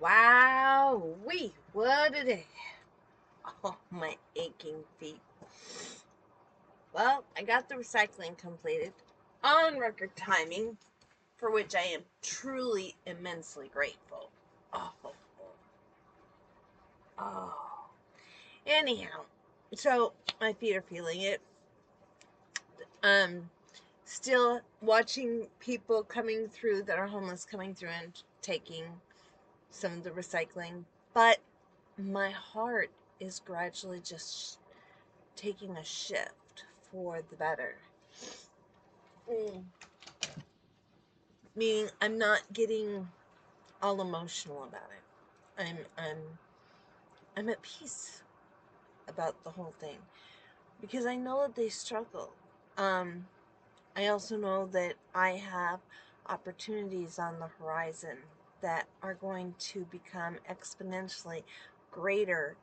Wow-wee, what a day. Oh, my aching feet. Well, I got the recycling completed on record timing, for which I am truly immensely grateful. Oh, oh. Anyhow, so my feet are feeling it. Um, Still watching people coming through that are homeless coming through and taking some of the recycling, but my heart is gradually just taking a shift for the better. Mm. Meaning I'm not getting all emotional about it. I'm at peace about the whole thing because I know that they struggle. Um, I also know that I have opportunities on the horizon that are going to become exponentially greater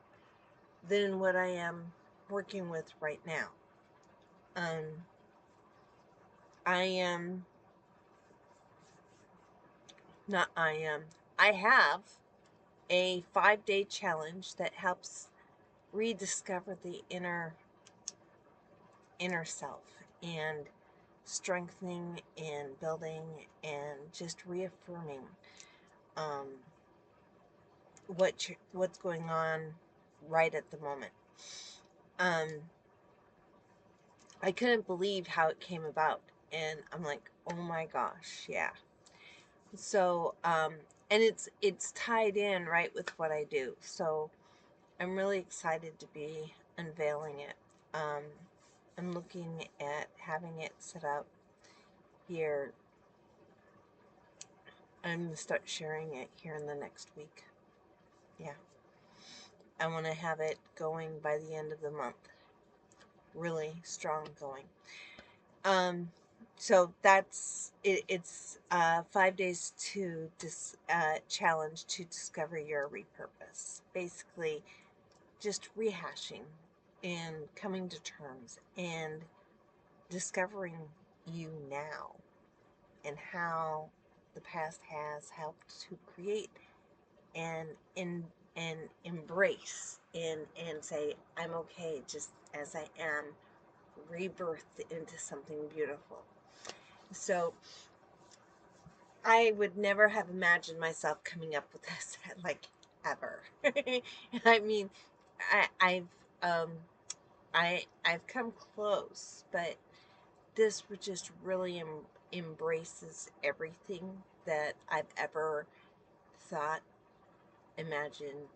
than what I am working with right now. Um, I am not I am I have a 5-day challenge that helps rediscover the inner self and strengthening and building and just reaffirming um, what's going on right at the moment. Um, I couldn't believe how it came about, and I'm like, oh my gosh, yeah. So, and it's tied in right with what I do. So I'm really excited to be unveiling it. Um, I'm looking at having it set up here. I'm going to start sharing it here in the next week. Yeah. I want to have it going by the end of the month. Really strong going. Um, so that's it. It's 5 days to challenge to discover your repurpose. Basically, just rehashing and coming to terms and discovering you now and how the past has helped to create and and embrace and say I'm okay just as I am, rebirthed into something beautiful. So I would never have imagined myself coming up with this like ever. I mean, I, I've um, I've come close, but this just really embraces everything that I've ever thought, imagined,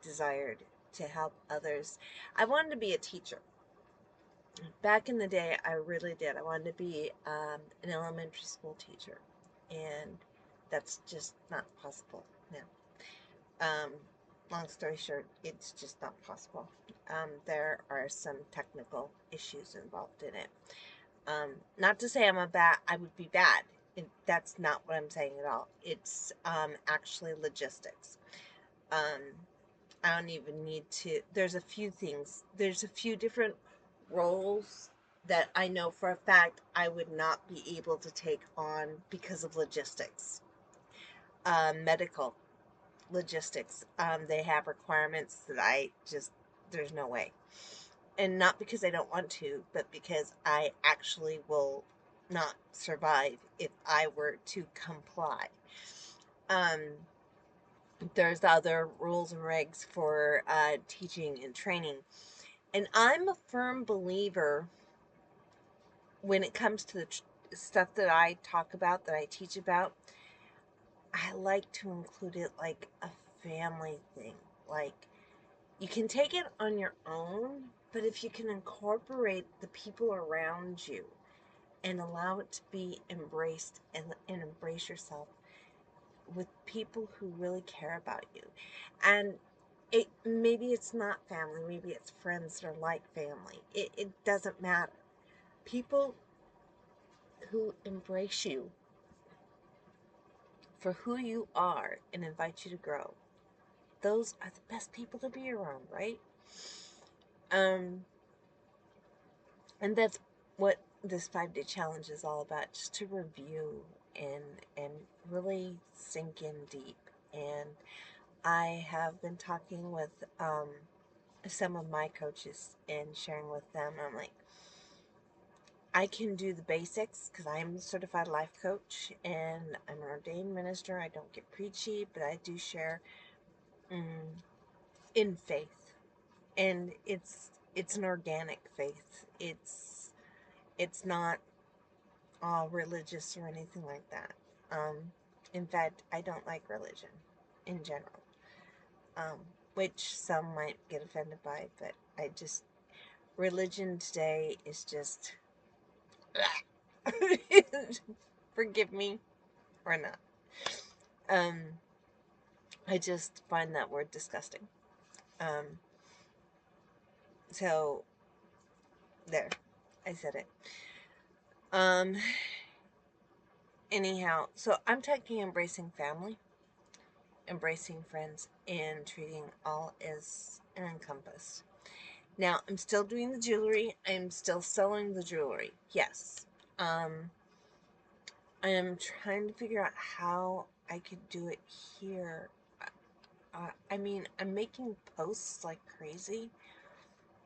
desired to help others. I wanted to be a teacher. Back in the day, I really did. I wanted to be an elementary school teacher, and that's just not possible now. Um, Long story short, it's just not possible. There are some technical issues involved in it. Not to say I would be bad. That's not what I'm saying at all. It's actually logistics. Um, I don't even need to. There's a few different roles that I know for a fact I would not be able to take on because of logistics. Medical logistics. They have requirements that there's no way. And not because I don't want to, but because I actually will not survive if I were to comply. Um, there's other rules and regs for teaching and training. And I'm a firm believer when it comes to the stuff that I talk about, that I teach about. I like to include it like a family thing. Like, you can take it on your own, but if you can incorporate the people around you and allow it to be embraced and embrace yourself with people who really care about you. And maybe it's not family, maybe it's friends that are like family. It doesn't matter. People who embrace you for who you are and invite you to grow. Those are the best people to be around, right? Um, and that's what this 5-day challenge is all about, just to review and really sink in deep and I have been talking with some of my coaches and sharing with them. I'm like, I can do the basics because I'm a certified life coach and I'm an ordained minister. I don't get preachy, but I do share mm, in faith, and it's an organic faith. It's not all religious or anything like that. In fact, I don't like religion in general, um, which some might get offended by, but I just religion today is just forgive me or not. Um, I just find that word disgusting. Um, so there, I said it. Um, anyhow, so I'm talking embracing family, embracing friends, and treating all as an encompass. Now, I'm still doing the jewelry. I'm still selling the jewelry. Yes. Um, I am trying to figure out how I could do it here. I mean, I'm making posts like crazy.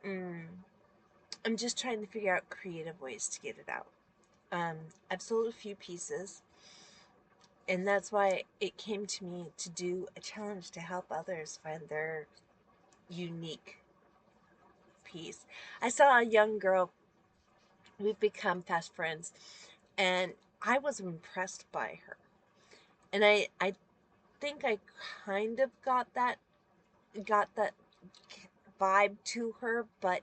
Mm, I'm just trying to figure out creative ways to get it out. I've sold a few pieces, and that's why it came to me to do a challenge to help others find their unique piece. I saw a young girl, we've become fast friends, and I was impressed by her. And I think I kind of got that vibe to her, but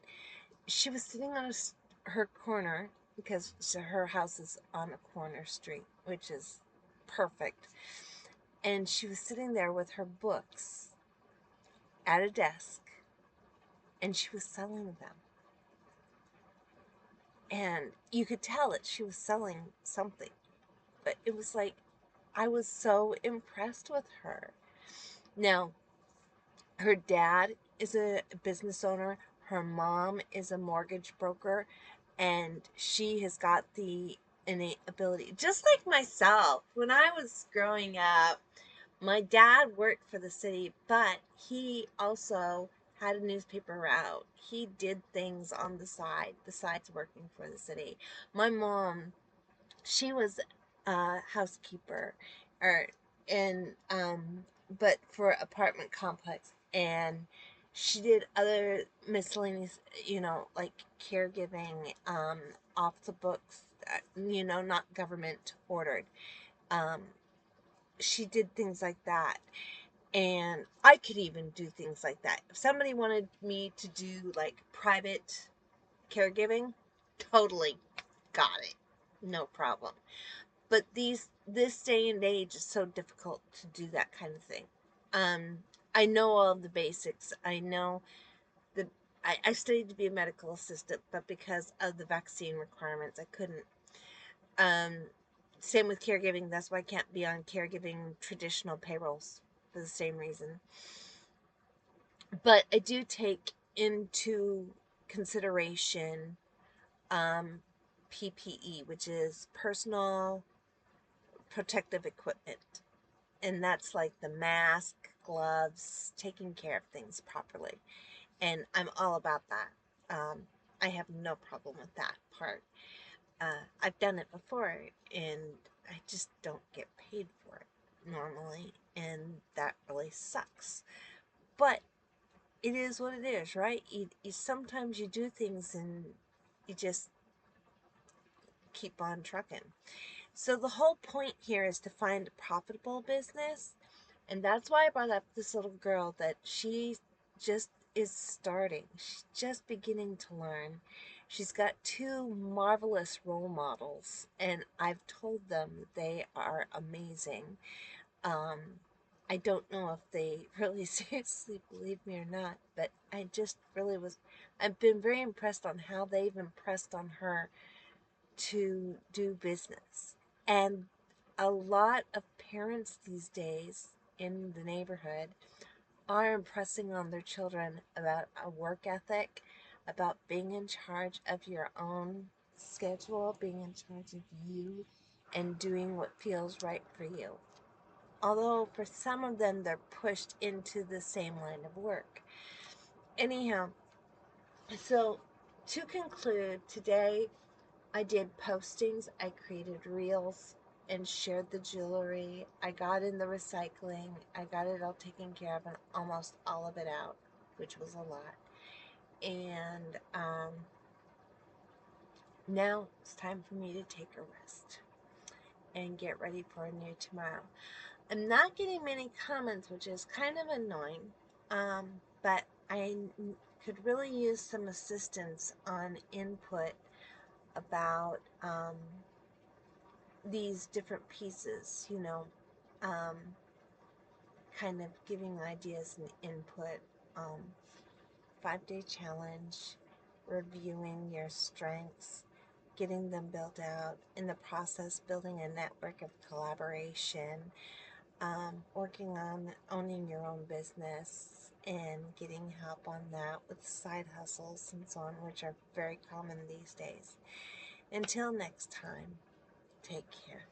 she was sitting on her corner because her house is on a corner street, which is perfect. And she was sitting there with her books at a desk, and she was selling them. And you could tell that she was selling something, but it was like I was so impressed with her. Now, her dad is a business owner, her mom is a mortgage broker, and she has got the innate ability, just like myself. When I was growing up, my dad worked for the city, but he also had a newspaper route. He did things on the side besides working for the city. My mom, she was a housekeeper, or in but for apartment complex, and she did other miscellaneous, like caregiving, off the books, not government ordered. Um, she did things like that, and I could even do things like that. If somebody wanted me to do like private caregiving, totally got it, no problem. But this day and age is so difficult to do that kind of thing. Um, I know all of the basics. I know the I studied to be a medical assistant, but because of the vaccine requirements, I couldn't. Um, Same with caregiving. That's why I can't be on caregiving traditional payrolls for the same reason. But I do take into consideration um, PPE, which is personal protective equipment. And that's like the mask, gloves, taking care of things properly. And I'm all about that. I have no problem with that part. I've done it before, and I just don't get paid for it normally, and that really sucks. But it is what it is, right? Sometimes you do things and you just keep on trucking. So the whole point here is to find a profitable business. And that's why I brought up this little girl, that she just is starting. She's just beginning to learn. She's got two marvelous role models, and I've told them that they are amazing. Um, I don't know if they really seriously believe me or not, but I just really was. I've been very impressed on how they've impressed on her to do business. And a lot of parents these days in the neighborhood are impressing on their children about a work ethic, about being in charge of your own schedule, being in charge of you, and doing what feels right for you. although for some of them they're pushed into the same line of work. Anyhow, so to conclude, today I did postings, I created reels and shared the jewelry. I got in the recycling, I got it all taken care of and almost all of it out, which was a lot. And now it's time for me to take a rest and get ready for a new tomorrow. I'm not getting many comments, which is kind of annoying, but I could really use some assistance on input about these different pieces, kind of giving ideas and input. 5-day challenge, reviewing your strengths, getting them built out, in the process building a network of collaboration, working on owning your own business and getting help on that with side hustles and so on, which are very common these days. Until next time, take care.